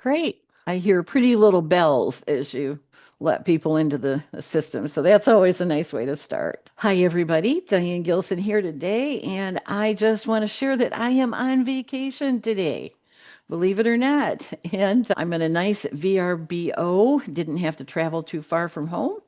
Great. I hear pretty little bells as you let people into the system. So that's always a nice way to start. Hi, everybody. Diane Gilson here today. And I just want to share that I am on vacation today, believe it or not. And I'm in a nice VRBO. Didn't have to travel too far from home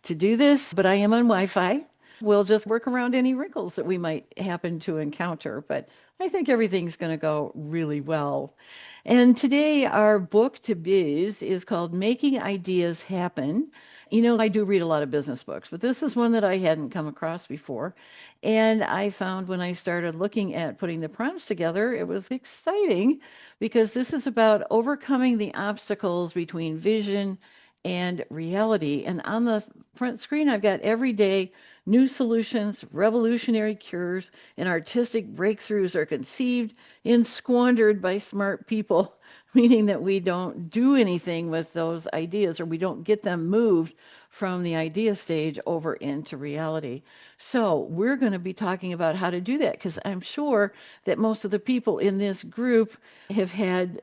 to do this, but I am on Wi Fi. We'll just work around any wrinkles that we might happen to encounter. But I think everything's going to go really well. And today, our book to biz is called Making Ideas Happen. I do read a lot of business books, but this is one that I hadn't come across before. And I found when I started looking at putting the prompts together, it was exciting because this is about overcoming the obstacles between vision and reality. And on the front screen, I've got everyday new solutions, revolutionary cures, and artistic breakthroughs are conceived and squandered by smart people, meaning that we don't do anything with those ideas or we don't get them moved from the idea stage over into reality. So, we're going to be talking about how to do that because I'm sure that most of the people in this group have had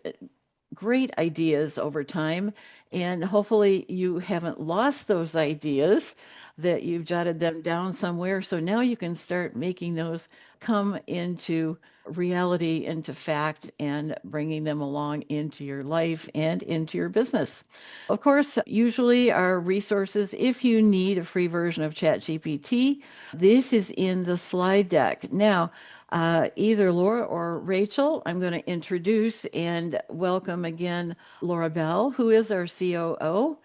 great ideas over time, and hopefully you haven't lost those ideas, that you've jotted them down somewhere. So now you can start making those come into reality, into fact, and bringing them along into your life and into your business. Of course, usually our resources, if you need a free version of ChatGPT, this is in the slide deck. Now, either Laura or Rachel, I'm going to introduce and welcome again Laura Bell, who is our COO,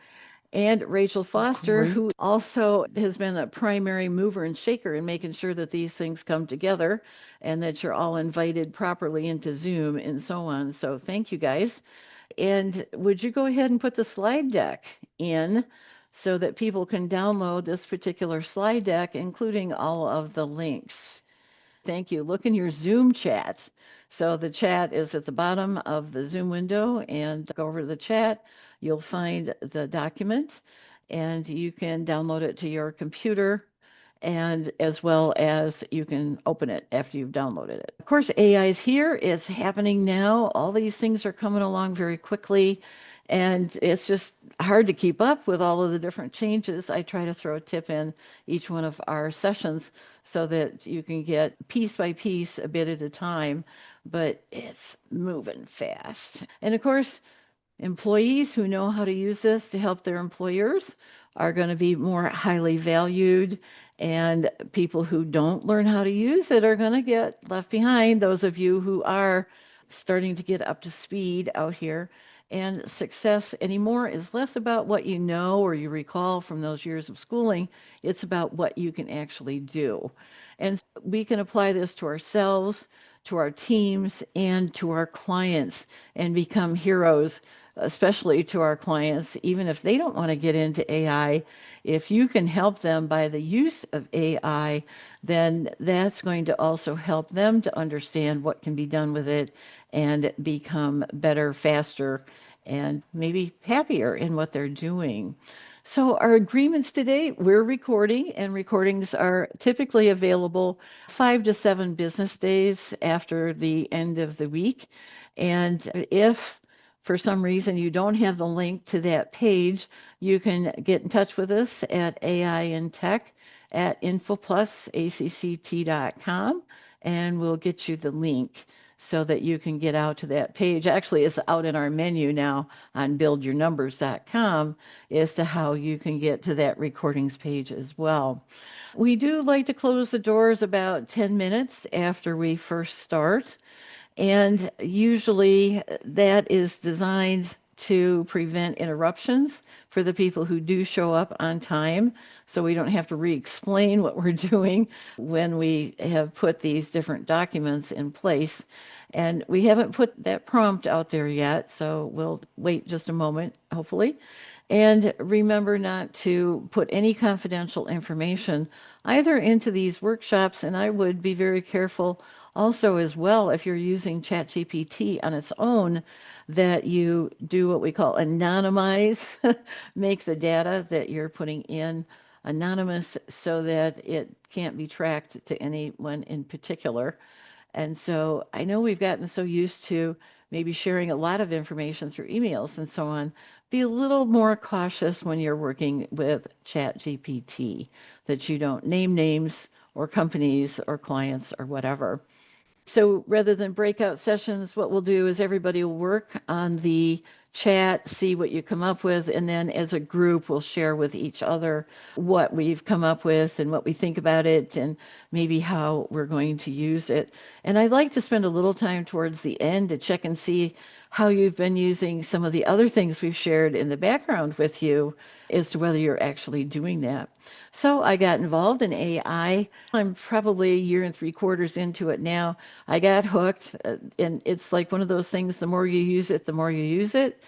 and Rachel Foster, Great. who also has been a primary mover and shaker in making sure that these things come together and that you're all invited properly into Zoom and so on. So thank you guys. And would you go ahead and put the slide deck in so that people can download this particular slide deck, including all of the links? Thank you. Look in your Zoom chat. So the chat is at the bottom of the Zoom window, and go over to the chat. You'll find the document, and you can download it to your computer, and as well as you can open it after you've downloaded it. Of course, AI is here. It's happening now. All these things are coming along very quickly. And it's just hard to keep up with all of the different changes. I try to throw a tip in each one of our sessions so that you can get piece by piece, a bit at a time, but it's moving fast. And of course, employees who know how to use this to help their employers are going to be more highly valued, and people who don't learn how to use it are going to get left behind. Those of you who are starting to get up to speed out here. And success anymore is less about what you know or you recall from those years of schooling. It's about what you can actually do. And we can apply this to ourselves, to our teams, and to our clients and become heroes, especially to our clients, even if they don't want to get into AI. If you can help them by the use of AI, then that's going to also help them to understand what can be done with it and become better, faster, and maybe happier in what they're doing. So, our agreements today, we're recording, and recordings are typically available 5 to 7 business days after the end of the week. And if for some reason you don't have the link to that page, you can get in touch with us at AI and Tech at infoplusacct.com, and we'll get you the link so that you can get out to that page. Actually, it's out in our menu now on buildyournumbers.com as to how you can get to that recordings page as well. We do like to close the doors about 10 minutes after we first start. And usually that is designed to prevent interruptions for the people who do show up on time. So we don't have to re explain what we're doing when we have put these different documents in place. And we haven't put that prompt out there yet. So we'll wait just a moment, hopefully. And remember not to put any confidential information either into these workshops. And I would be very careful also, as well, if you're using ChatGPT on its own, that you do what we call anonymize, make the data that you're putting in anonymous so that it can't be tracked to anyone in particular. And so I know we've gotten so used to maybe sharing a lot of information through emails and so on, be a little more cautious when you're working with ChatGPT, that you don't name names or companies or clients or whatever. So rather than breakout sessions, what we'll do is everybody will work on the chat, see what you come up with, and then as a group, we'll share with each other what we've come up with and what we think about it and maybe how we're going to use it. And I'd like to spend a little time towards the end to check and see how you've been using some of the other things we've shared in the background with you as to whether you're actually doing that. So I got involved in AI. I'm probably a year and 3/4 into it now. I got hooked, and it's like one of those things, the more you use it, the more you use it.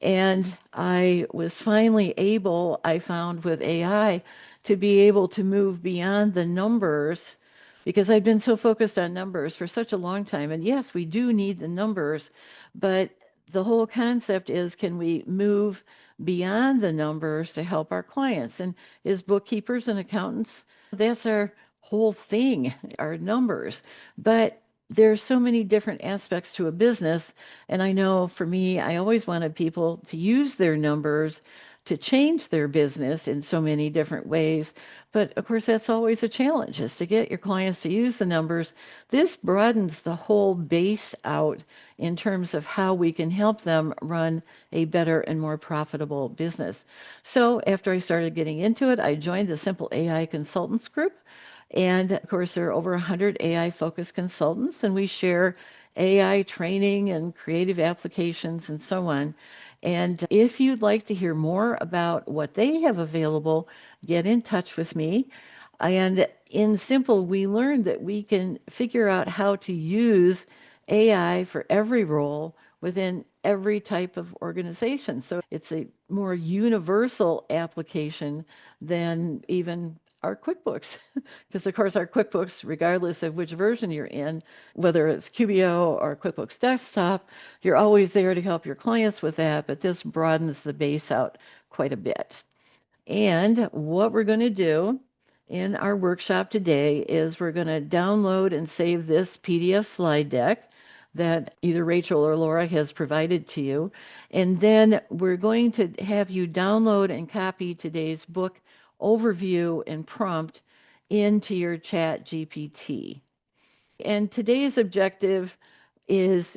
And I was finally able, I found with AI, to be able to move beyond the numbers because I've been so focused on numbers for such a long time. And yes, we do need the numbers, but the whole concept is, can we move beyond the numbers to help our clients? And as bookkeepers and accountants, that's our whole thing, our numbers. But there's so many different aspects to a business. And I know for me, I always wanted people to use their numbers to change their business in so many different ways. But of course, that's always a challenge, is to get your clients to use the numbers. This broadens the whole base out in terms of how we can help them run a better and more profitable business. So after I started getting into it, I joined the Simple AI Consultants group. And of course, there are over 100 AI focused consultants, and we share AI training and creative applications and so on. And if you'd like to hear more about what they have available, get in touch with me. And in Simple, we learned that we can figure out how to use AI for every role within every type of organization. So it's a more universal application than even our QuickBooks. Because, of course, our QuickBooks, regardless of which version you're in, whether it's QBO or QuickBooks Desktop, you're always there to help your clients with that. But this broadens the base out quite a bit. And what we're going to do in our workshop today is we're going to download and save this PDF slide deck that either Rachel or Laura has provided to you. And then we're going to have you download and copy today's book overview and prompt into your Chat GPT. And today's objective is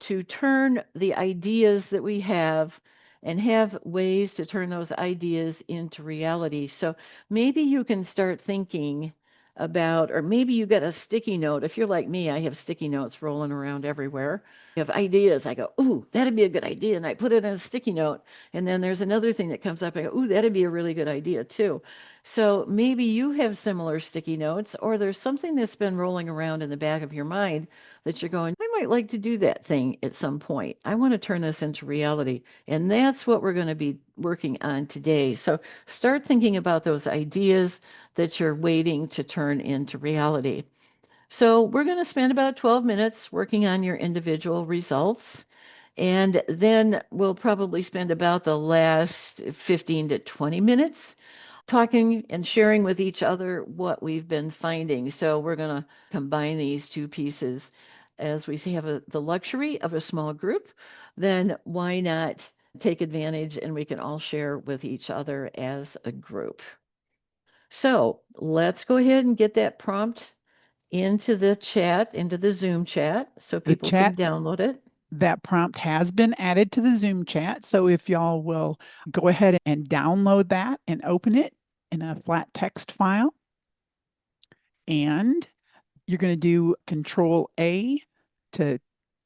to turn the ideas that we have and have ways to turn those ideas into reality. So maybe you can start thinking about, or maybe you get a sticky note. If you're like me, I have sticky notes rolling around everywhere. I have ideas. I go, ooh, that'd be a good idea. And I put it in a sticky note. And then there's another thing that comes up. I go, ooh, that'd be a really good idea too. So maybe you have similar sticky notes, or there's something that's been rolling around in the back of your mind that you're going, I might like to do that thing at some point. I want to turn this into reality. And that's what we're going to be working on today. So start thinking about those ideas that you're waiting to turn into reality. So we're going to spend about 12 minutes working on your individual results. And then we'll probably spend about the last 15 to 20 minutes talking and sharing with each other what we've been finding. So we're going to combine these two pieces. As we have the luxury of a small group, then why not take advantage and we can all share with each other as a group. So let's go ahead and get that prompt into the chat, into the Zoom chat, so The people can chat, download it. that prompt has been added to the Zoom chat. So if y'all will go ahead and download that and open it in a flat text file, and you're going to do Control A to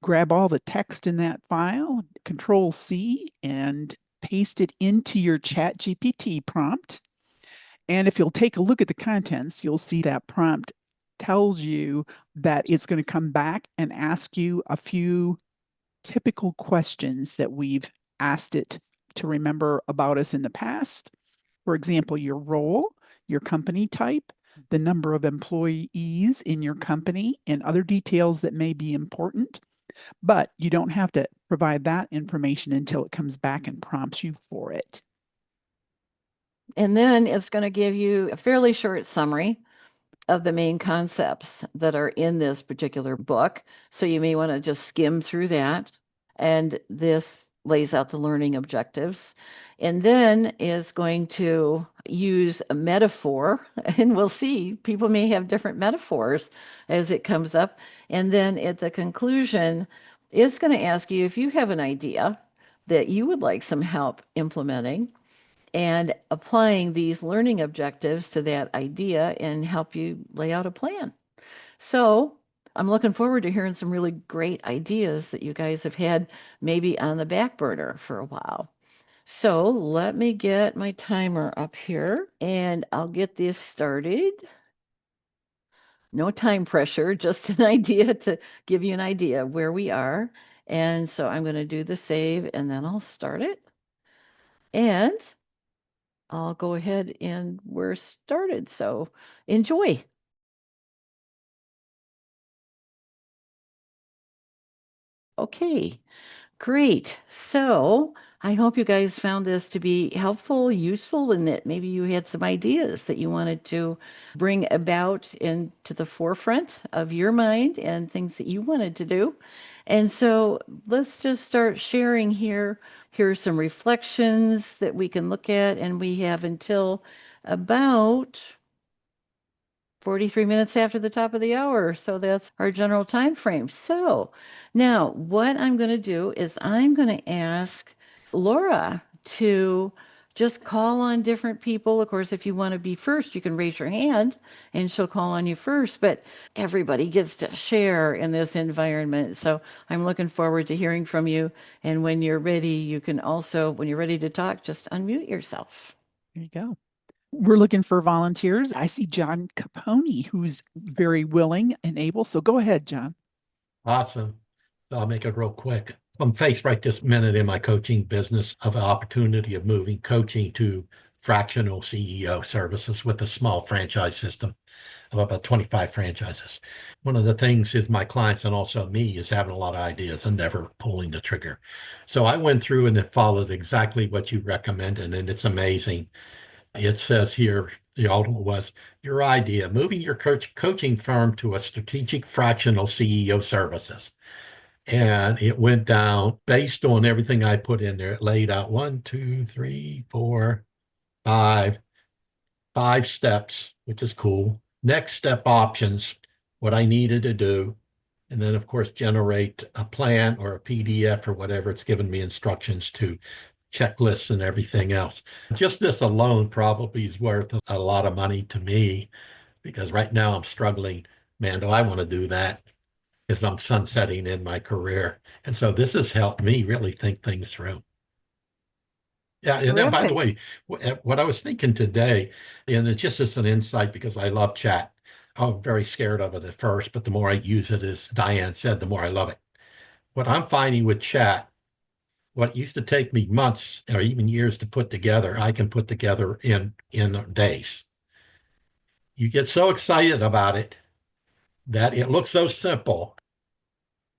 grab all the text in that file, Control C, and paste it into your Chat GPT prompt. And if you'll take a look at the contents, you'll see that prompt tells you that it's going to come back and ask you a few typical questions that we've asked it to remember about us in the past. For example, your role, your company type, the number of employees in your company, and other details that may be important. But you don't have to provide that information until it comes back and prompts you for it. And then it's going to give you a fairly short summary of the main concepts that are in this particular book. So you may want to just skim through that. And this lays out the learning objectives. And then is going to use a metaphor, and we'll see people may have different metaphors as it comes up. And then at the conclusion, it's going to ask you if you have an idea that you would like some help implementing and applying these learning objectives to that idea and help you lay out a plan. So I'm looking forward to hearing some really great ideas that you guys have had maybe on the back burner for a while. So let me get my timer up here and I'll get this started. No time pressure, just an idea to give you an idea of where we are. And so I'm going to do the save and then I'll start it. And I'll go ahead and we're started. So enjoy. Okay. Great. So I hope you guys found this to be helpful, useful, and that maybe you had some ideas that you wanted to bring about into the forefront of your mind and things that you wanted to do. And so let's just start sharing here. Here are some reflections that we can look at, and we have until about 43 minutes after the top of the hour. So that's our general time frame. So now what I'm going to do is I'm going to ask Laura to just call on different people. Of course, if you want to be first, you can raise your hand and she'll call on you first, but everybody gets to share in this environment. So I'm looking forward to hearing from you. And when you're ready, you can also, when you're ready to talk, just unmute yourself. There you go. We're looking for volunteers. I see John Capone, who's very willing and able. So go ahead, John. Awesome. So I'll make it real quick. I'm faced right this minute in my coaching business of an opportunity of moving coaching to fractional CEO services with a small franchise system of about 25 franchises. One of the things is my clients and also me is having a lot of ideas and never pulling the trigger. So I went through and it followed exactly what you recommended, and it's amazing. It says here, the ultimate was your idea, moving your coaching firm to a strategic fractional CEO services. And it went down based on everything I put in there. It laid out one, two, three, four, five steps, which is cool. Next step options, what I needed to do. And then, of course, generate a plan or a PDF or whatever. It's given me instructions to checklists and everything else. Just this alone probably is worth a lot of money to me because right now I'm struggling. Man, do I want to do that as I'm sunsetting in my career. And so this has helped me really think things through. Yeah, and then, by the Terrific. way, what I was thinking today, and it's just as an insight because I love chat. I'm very scared of it at first, but the more I use it, as Diane said, the more I love it. What I'm finding with chat, what used to take me months or even years to put together, I can put together in days. You get so excited about it that it looks so simple,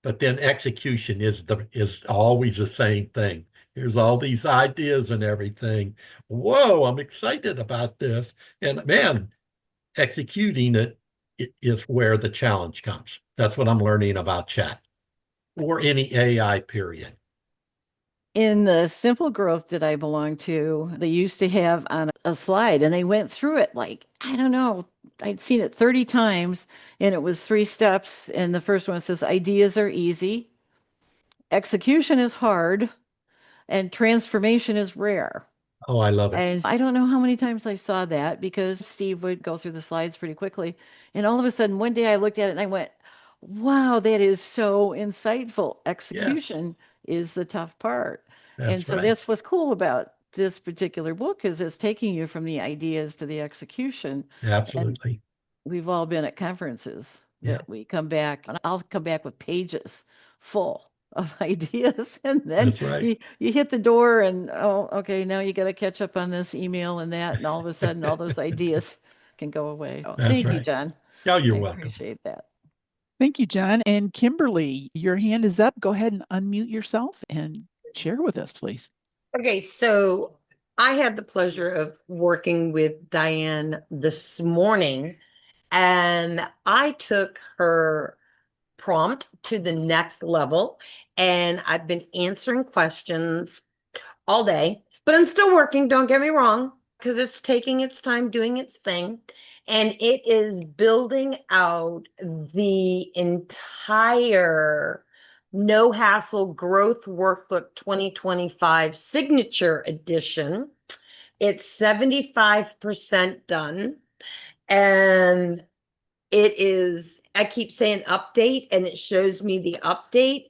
but then execution is always the same thing. Here's all these ideas and everything. Whoa, I'm excited about this. And man, executing it is where the challenge comes. That's what I'm learning about chat or any AI period. In the simple growth that I belong to, they used to have on a slide and they went through it like, I don't know, I'd seen it 30 times and it was three steps. And the first one says ideas are easy, execution is hard, and transformation is rare. Oh, I love it. And I don't know how many times I saw that because Steve would go through the slides pretty quickly. And all of a sudden, one day I looked at it and I went, wow, that is so insightful. Yes, Execution is the tough part. And that's so right. that's what's cool about this particular book is it's taking you from the ideas to the execution. And Absolutely. we've all been at conferences Yeah, that we come back and I'll come back with pages full of ideas and then that's right. you hit the door and oh okay now you got to catch up on this email and that and all of a sudden all those ideas can go away. Oh, That's thank you, right. John. Yeah, you're I welcome. appreciate that. Thank you, John. And Kimberly, your hand is up. Go ahead and unmute yourself and share with us, please. Okay, so I had the pleasure of working with Diane this morning, and I took her prompt to the next level. And I've been answering questions all day, but I'm still working, don't get me wrong, because it's taking its time doing its thing. And it is building out the entire No Hassle Growth Workbook 2025 Signature Edition. It's 75% done. And it is, I keep saying update, and it shows me the update.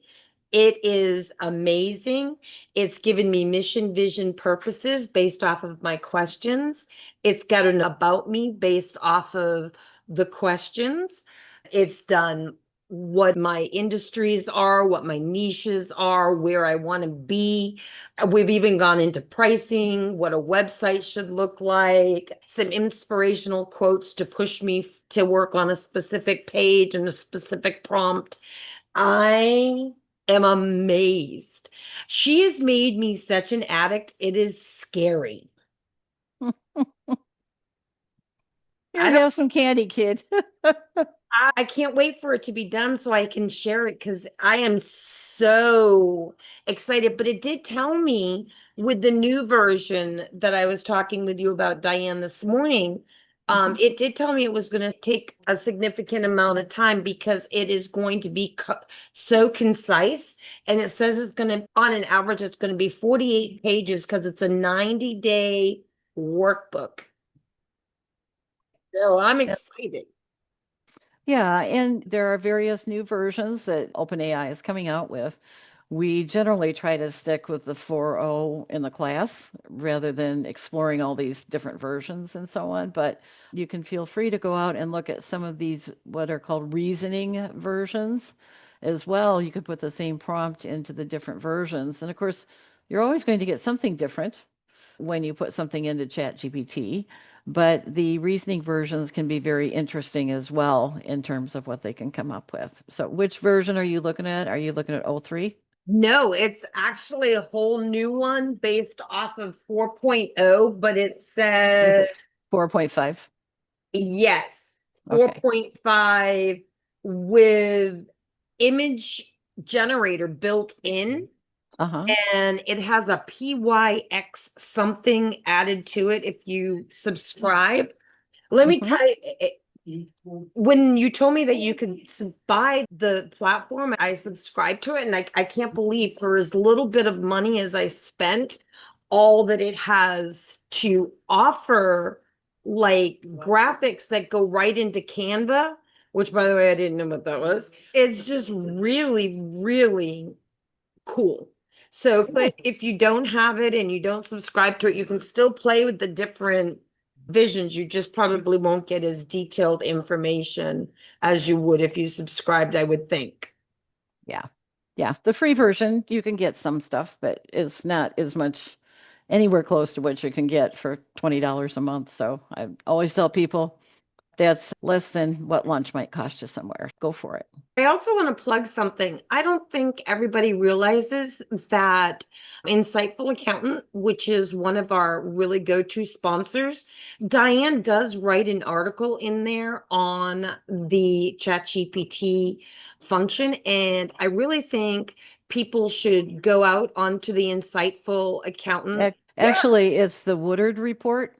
It is amazing. It's given me mission, vision, purposes based off of my questions. It's got an about me based off of the questions. It's done what my industries are, what my niches are, where I want to be. We've even gone into pricing, what a website should look like, some inspirational quotes to push me to work on a specific page and a specific prompt. I am amazed. She has made me such an addict. It is scary. Here, have some candy, kid. I can't wait for it to be done so I can share it because I am so excited. But it did tell me with the new version that I was talking with you about, Diane, this morning, it did tell me it was going to take a significant amount of time because it is going to be so concise. And it says it's going to, on an average, it's going to be 48 pages because it's a 90-day workbook. So I'm excited. Yeah, and there are various new versions that OpenAI is coming out with. We generally try to stick with the 4.0 in the class rather than exploring all these different versions and so on. But you can feel free to go out and look at some of these, what are called reasoning versions as well. You could put the same prompt into the different versions. And of course, you're always going to get something different when you put something into ChatGPT, but the reasoning versions can be very interesting as well in terms of what they can come up with. So which version are you looking at? Are you looking at 03? No, it's actually a whole new one based off of 4.0, but it says 4.5. yes, Okay. 4.5 with image generator built in, Uh-huh. and it has a PYX something added to it if you subscribe. Let me tell you, when you told me that you could buy the platform, I subscribed to it, and I can't believe for as little bit of money as I spent, all that it has to offer, like graphics that go right into Canva, which by the way, I didn't know what that was. It's just really, really cool. So if you don't have it and you don't subscribe to it, you can still play with the different visions. You just probably won't get as detailed information as you would if you subscribed, I would think. Yeah. Yeah. The free version, you can get some stuff, but it's not as much anywhere close to what you can get for $20 a month. So I always tell people that's less than what lunch might cost you somewhere. Go for it. I also want to plug something. I don't think everybody realizes that Insightful Accountant, which is one of our really go-to sponsors, Diane does write an article in there on the ChatGPT function. And I really think people should go out onto the Insightful Accountant. Actually, it's the Woodard report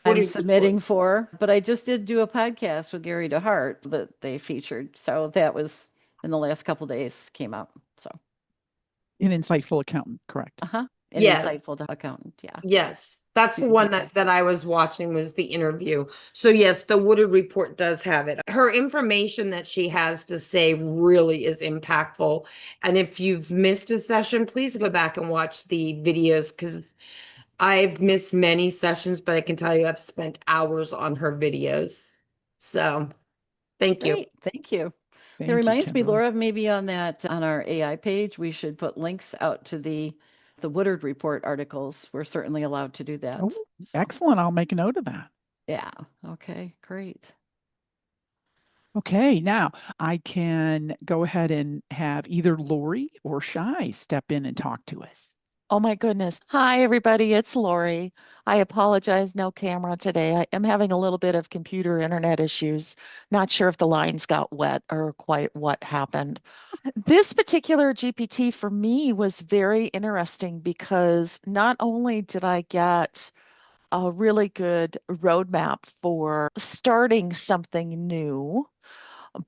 I'm Woodard submitting for, but I just did do a podcast with Gary DeHart that they featured. So that was in the last couple days came out. So An insightful accountant, correct? an Yes. insightful accountant. Yeah. Yes, that's the one that I was watching was the interview. So yes, the Woodard report does have it. Her information that she has to say really is impactful. And if you've missed a session, please go back and watch the videos because I've missed many sessions, but I can tell you I've spent hours on her videos. So thank you. Great. Thank you. Thank It you, reminds me, Kimberly. Laura, maybe on our AI page, we should put links out to the Woodard report articles. We're certainly allowed to do that. Oh, So, excellent. I'll make a note of that. yeah. Okay, great. Okay, now I can go ahead and have either Lori or Shai step in and talk to us. Oh my goodness. Hi, everybody. It's Lori. I apologize, no camera today. I am having a little bit of computer internet issues. Not sure if the lines got wet or quite what happened. This particular GPT for me was very interesting because not only did I get a really good roadmap for starting something new,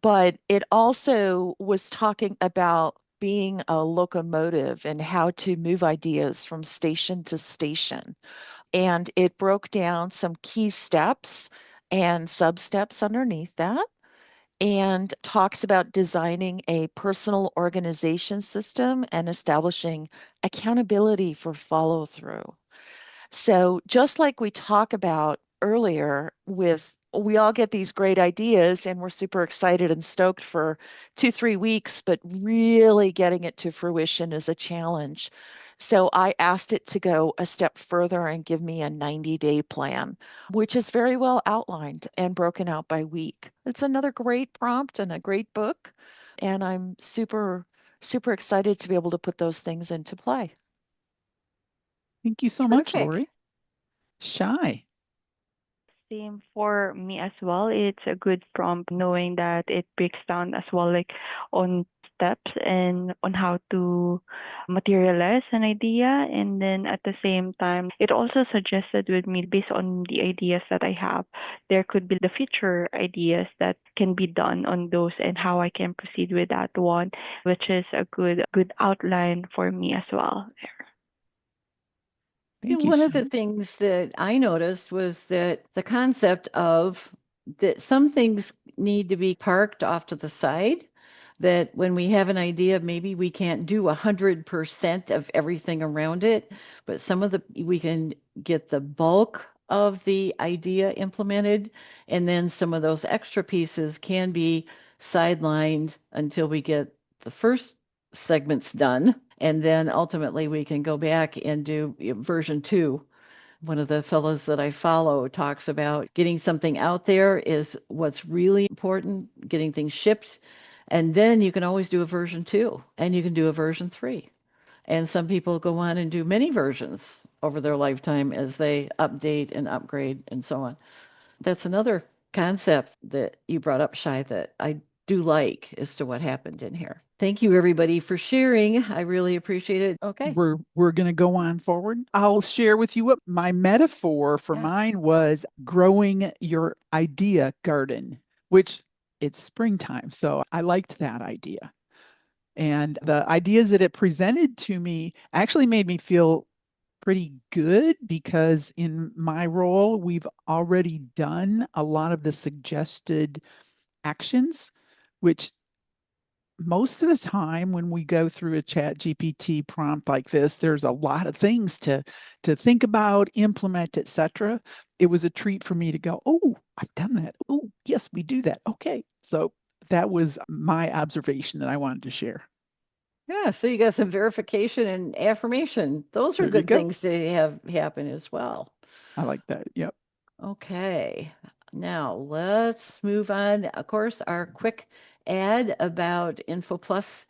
but it also was talking about being a locomotive and how to move ideas from station to station. And it broke down some key steps and sub steps underneath that and talks about designing a personal organization system and establishing accountability for follow through. So, just like we talk about earlier, with we all get these great ideas and we're super excited and stoked for 2, 3 weeks, but really getting it to fruition is a challenge. So, I asked it to go a step further and give me a 90-day plan, which is very well outlined and broken out by week. It's another great prompt and a great book. And I'm super, super excited to be able to put those things into play. Thank you so much, Terrific. Lori. Shy. Same for me as well. It's a good prompt knowing that it breaks down as well, like on steps and on how to materialize an idea. And then at the same time, it also suggested with me based on the ideas that I have, there could be the future ideas that can be done on those and how I can proceed with that one, which is a good outline for me as well. Thank you, One of the Shy. things that I noticed was that the concept of that some things need to be parked off to the side, that when we have an idea, maybe we can't do 100% of everything around it, but some of the we can get the bulk of the idea implemented, and then some of those extra pieces can be sidelined until we get the first segments done. And then ultimately we can go back and do version 2. One of the fellows that I follow talks about getting something out there is what's really important, getting things shipped. And then you can always do a version 2 and you can do a version 3. And some people go on and do many versions over their lifetime as they update and upgrade and so on. That's another concept that you brought up, Shai, that I do like as to what happened in here. Thank you, everybody, for sharing. I really appreciate it. Okay. We're going to go on forward. I'll share with you what my metaphor for Yes. mine was growing your idea garden, which it's springtime. So I liked that idea. And the ideas that it presented to me actually made me feel pretty good because in my role, we've already done a lot of the suggested actions, which most of the time when we go through a chat GPT prompt like this, there's a lot of things to think about, implement, etc. It was a treat for me to go, oh, I've done that. Oh, yes, we do that. Okay. So that was my observation that I wanted to share. Yeah, so you got some verification and affirmation. Those are There you good go. things to have happen as well. I like that. Yep. Okay, now let's move on. Of course, our quick ad about InfoPlus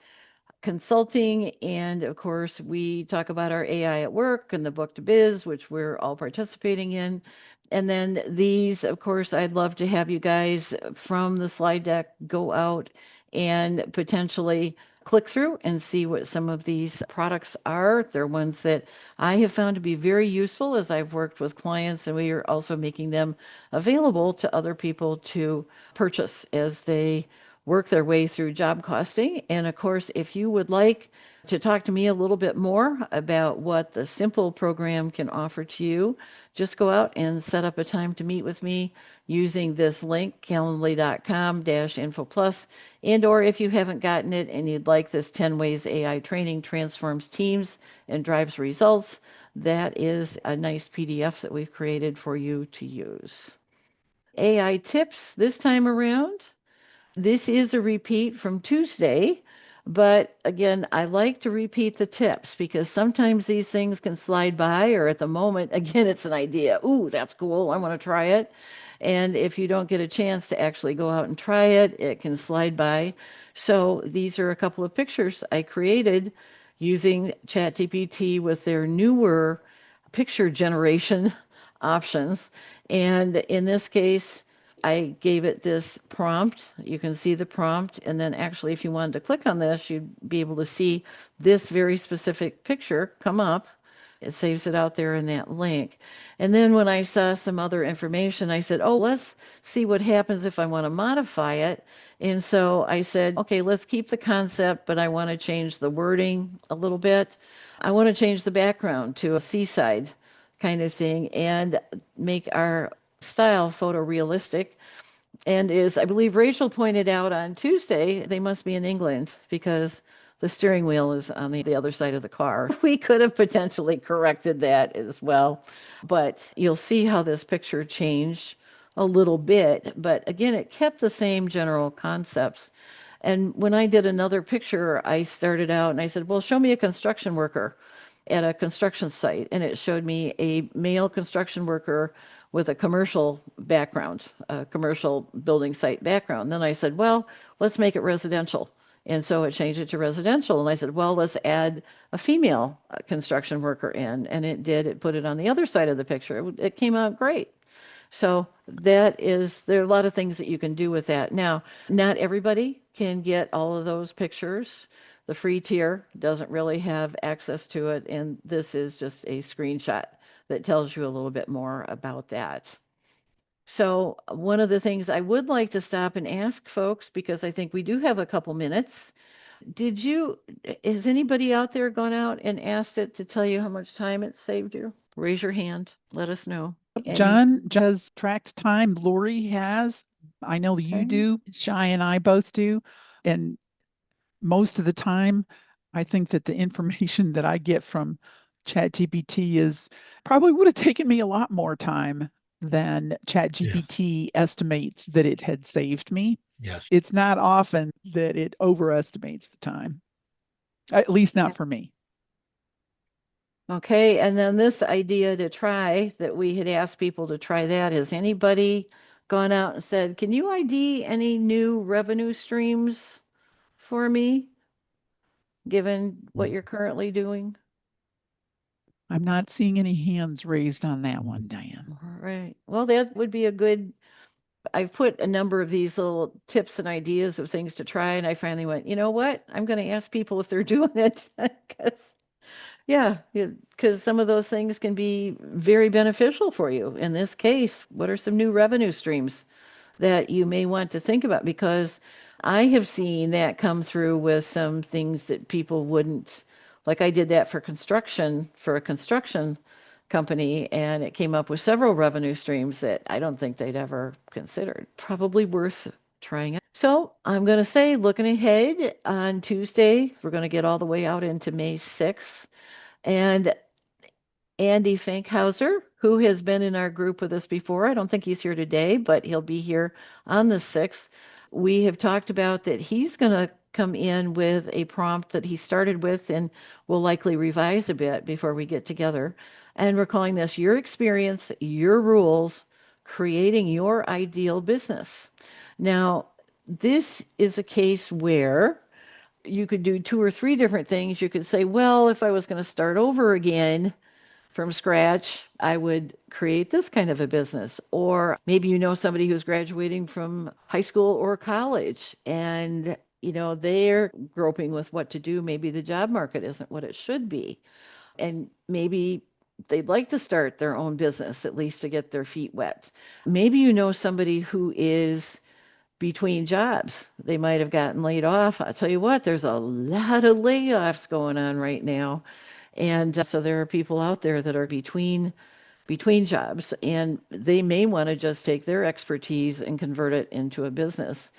consulting. And of course, we talk about our AI at work and the book to biz, which we're all participating in. And then these, of course, I'd love to have you guys from the slide deck go out and potentially click through and see what some of these products are. They're ones that I have found to be very useful as I've worked with clients, and we are also making them available to other people to purchase as they work their way through job costing. And of course, if you would like to talk to me a little bit more about what the simple program can offer to you, just go out and set up a time to meet with me using this link, calendly.com-infoplus. And or if you haven't gotten it and you'd like this 10 ways AI training transforms teams and drives results, that is a nice PDF that we've created for you to use. AI tips this time around. This is a repeat from Tuesday, but again, I like to repeat the tips because sometimes these things can slide by, or at the moment, again, it's an idea. Ooh, that's cool. I want to try it. And if you don't get a chance to actually go out and try it, it can slide by. So these are a couple of pictures I created using ChatGPT with their newer picture generation options. And in this case, I gave it this prompt. You can see the prompt. And then actually, if you wanted to click on this, you'd be able to see this very specific picture come up. It saves it out there in that link. And then when I saw some other information, I said, oh, let's see what happens if I want to modify it. And so I said, okay, let's keep the concept, but I want to change the wording a little bit. I want to change the background to a seaside kind of thing and make our style photorealistic. And as I believe Rachel pointed out on Tuesday, they must be in England because the steering wheel is on the other side of the car. We could have potentially corrected that as well. But you'll see how this picture changed a little bit. But again, it kept the same general concepts. And when I did another picture, I started out and I said, well, show me a construction worker at a construction site. And it showed me a male construction worker with a commercial background, a commercial building site background. Then I said, well, let's make it residential. And so it changed it to residential. And I said, well, let's add a female construction worker in. And it did. It put it on the other side of the picture. It came out great. So there are a lot of things that you can do with that. Now, not everybody can get all of those pictures. The free tier doesn't really have access to it. And this is just a screenshot that tells you a little bit more about that. So one of the things I would like to stop and ask folks, because I think we do have a couple minutes, has anybody out there gone out and asked it to tell you how much time it saved you? Raise your hand. Let us know. John has tracked time. Lori has. I know you Okay. do. Shai and I both do. And most of the time, I think that the information that I get from ChatGPT is probably would have taken me a lot more time than ChatGPT estimates that it had saved me. Yes. It's not often that it overestimates the time, at least not for me. Okay, and then this idea to try that we had asked people to try that, has anybody gone out and said, can you ID any new revenue streams for me, given what you're currently doing? I'm not seeing any hands raised on that one, Diane. All right. Well, that would be a good, I've put a number of these little tips and ideas of things to try, and I finally went, you know what? I'm going to ask people if they're doing it. Yeah, because some of those things can be very beneficial for you. In this case, what are some new revenue streams that you may want to think about? Because I have seen that come through with some things that people wouldn't, like I did that for construction, for a construction company, and it came up with several revenue streams that I don't think they'd ever considered. Probably worth trying it. So I'm going to say, looking ahead on Tuesday, we're going to get all the way out into May 6th. And Andy Fankhauser, who has been in our group with us before. I don't think he's here today, but he'll be here on the 6th. We have talked about that he's going to come in with a prompt that he started with and will likely revise a bit before we get together. And we're calling this Your Experience, Your Rules, Creating Your Ideal Business. Now, this is a case where you could do two or three different things. You could say, well, if I was going to start over again from scratch, I would create this kind of a business. Or maybe you know somebody who's graduating from high school or college and they're groping with what to do. Maybe the job market isn't what it should be. And maybe they'd like to start their own business, at least to get their feet wet. Maybe you know somebody who is between jobs. They might have gotten laid off. I'll tell you what, there's a lot of layoffs going on right now. And so there are people out there that are between jobs, and they may want to just take their expertise and convert it into a business.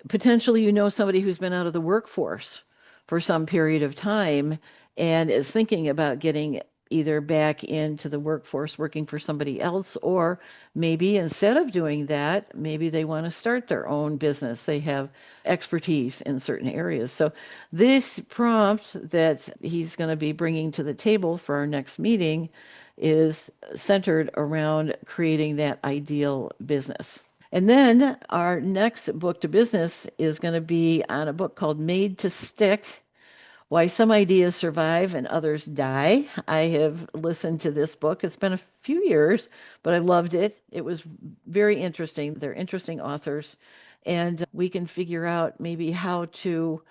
Potentially, you know somebody who's been out of the workforce for some period of time and is thinking about getting either back into the workforce working for somebody else, or maybe instead of doing that, maybe they want to start their own business. They have expertise in certain areas. So this prompt that he's going to be bringing to the table for our next meeting is centered around creating that ideal business. And then our next book to business is going to be on a book called Made to Stick, Why Some Ideas Survive and Others Die. I have listened to this book. It's been a few years, but I loved it. It was very interesting. They're interesting authors, and we can figure out maybe how to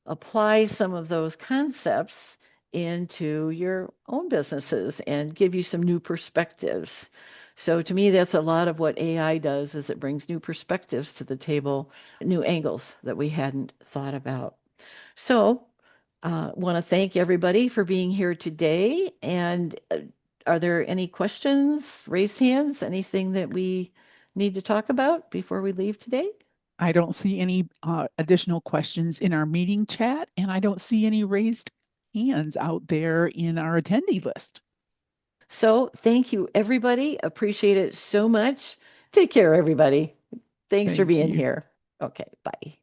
apply some of those concepts into your own businesses and give you some new perspectives. So to me, that's a lot of what AI does is it brings new perspectives to the table, new angles that we hadn't thought about. So want to thank everybody for being here today. And are there any questions, raised hands, anything that we need to talk about before we leave today? I don't see any additional questions in our meeting chat, and I don't see any raised hands out there in our attendee list. So thank you, everybody. Appreciate it so much. Take care, everybody. Thanks for Thank being you. here. Okay, bye.